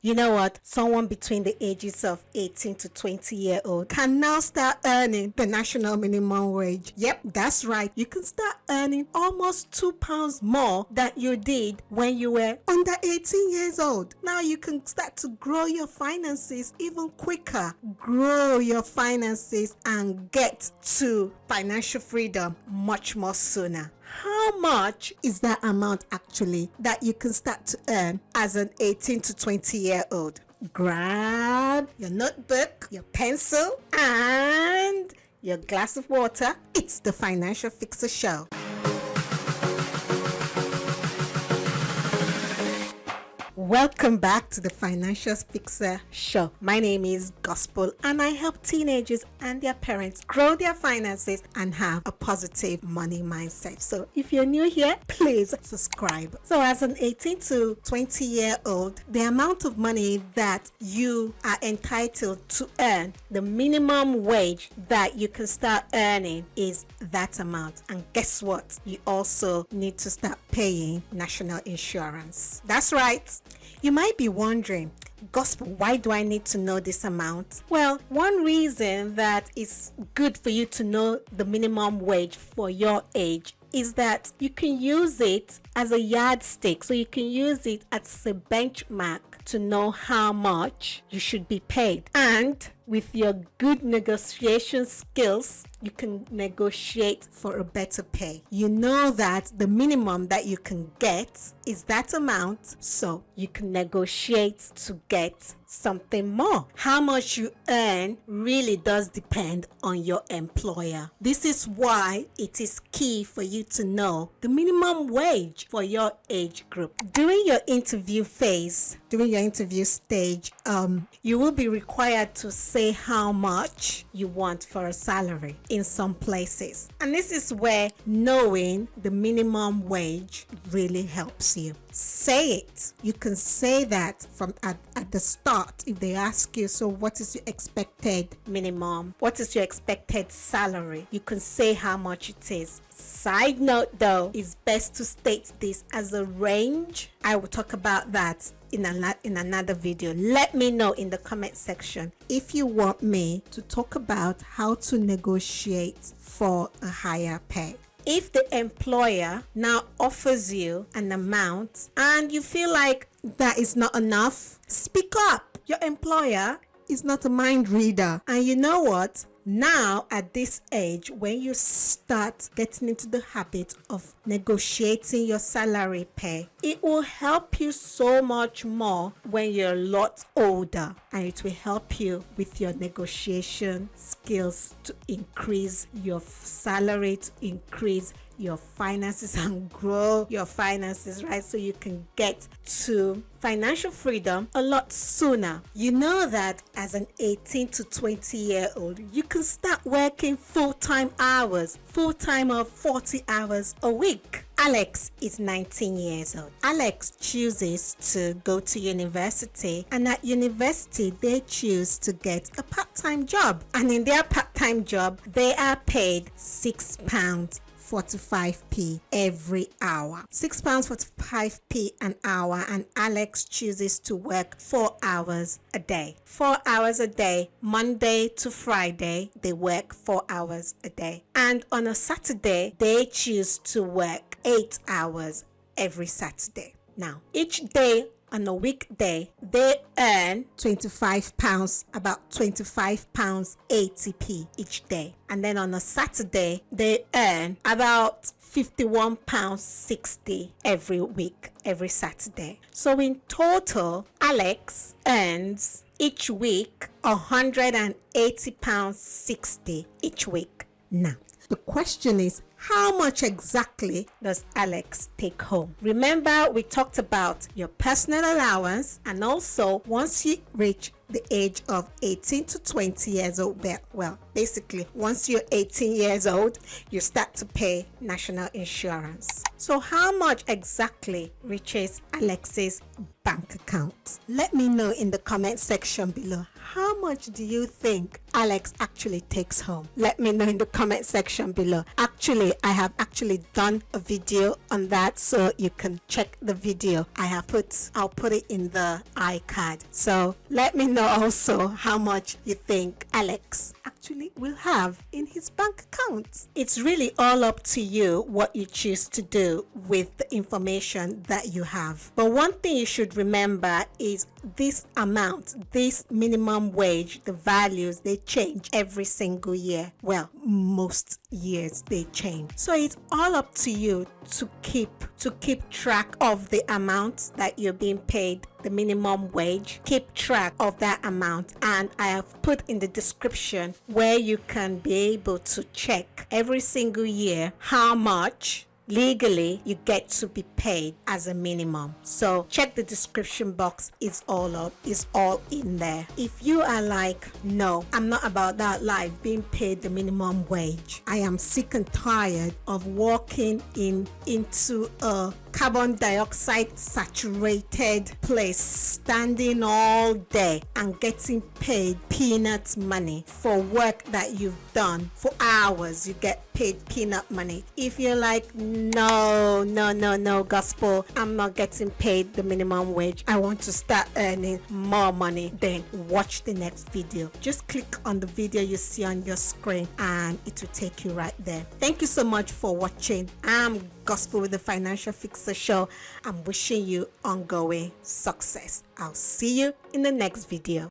You know what? Someone between the ages of 18 to 20-year-old can now start earning the national minimum wage. Yep, that's right. You can start earning almost £2 more than you did when you were under 18 years old. Now you can start to grow your finances even quicker. Grow your finances and get to financial freedom much more sooner. How much is that amount actually that you can start to earn as an 18 to 20-year-old? Grab your notebook, your pencil, and your glass of water. It's the Financial Fixer Show. Welcome back to the Financial Fixer Show. My name is Gospel and I help teenagers and their parents grow their finances and have a positive money mindset. So if you're new here, please subscribe. So as an 18 to 20-year-old, the amount of money that you are entitled to earn, the minimum wage that you can start earning is that amount. And guess what? You also need to start paying national insurance. That's right. You might be wondering, Gospel, why do I need to know this amount? Well, one reason that it's good for you to know the minimum wage for your age is that you can use it as a yardstick. So you can use it as a benchmark to know how much you should be paid. And with your good negotiation skills, you can negotiate for a better pay. You know that the minimum that you can get is that amount, so you can negotiate to get something more. How much you earn really does depend on your employer. This is why it is key for you to know the minimum wage for your age group. During your interview phase, during your interview stage, you will be required to say how much you want for a salary in some places. And this is where knowing the minimum wage really helps you. Say it. You can say that from at the start if they ask you, so what is your expected minimum? What is your expected salary? You can say how much it is. Side note though, it's best to state this as a range. I will talk about that in another video. Let me know in the comment section if you want me to talk about how to negotiate for a higher pay. If the employer now offers you an amount and you feel like that is not enough, speak up. Your employer is not a mind reader. And you know what? Now, at this age, when you start getting into the habit of negotiating your salary pay, it will help you so much more when you're a lot older, and it will help you with your negotiation skills to increase your salary, to increase your finances and grow your finances, right? So you can get to financial freedom a lot sooner. You know that as an 18 to 20-year-old, you can start working full-time hours, full-time of 40 hours a week. Alex is 19 years old. Alex chooses to go to university, and at university they choose to get a part-time job, and in their part-time job they are paid £6.45 every hour. £6.45 an hour, and Alex chooses to work 4 hours a day. 4 hours a day, Monday to Friday, they work 4 hours a day. And on a Saturday, they choose to work 8 hours every Saturday. Now, each day on a weekday, they earn £25, about £25.80 each day. And then on a Saturday, they earn about £51.60 every week, every Saturday. So in total, Alex earns each week £180.60 each week. Now, the question is, how much exactly does Alex take home? Remember, we talked about your personal allowance, and also once you reach the age of 18 to 20 years old. Well, basically, once you're 18 years old, you start to pay national insurance. So how much exactly reaches Alex's bank account? Let me know in the comment section below. How much do you think Alex actually takes home? Let me know in the comment section below. Actually, I have actually done a video on that, so you can check the video I'll put it in the iCard. So let me know also how much you think Alex actually will have in his bank account. It's really all up to you what you choose to do with the information that you have. But one thing you should remember is this amount, this minimum wage, the values, they change every single year. Well, most years they change. So it's all up to you to keep track of the amount that you're being paid, the minimum wage. Keep track of that amount, and I have put in the description where you can be able to check every single year how much legally you get to be paid as a minimum. So check the description box, it's all in there. If you are like, no, I'm not about that life, being paid the minimum wage, I am sick and tired of walking into a carbon dioxide saturated place, standing all day and getting paid peanut money for work that you've done for hours. You get paid peanut money. If you're like, no, gospel, I'm not getting paid the minimum wage, I want to start earning more money, then watch the next video. Just click on the video you see on your screen and it will take you right there. Thank you so much for watching. I'm Gospel with the Financial Fixer Show. I'm wishing you ongoing success. I'll see you in the next video.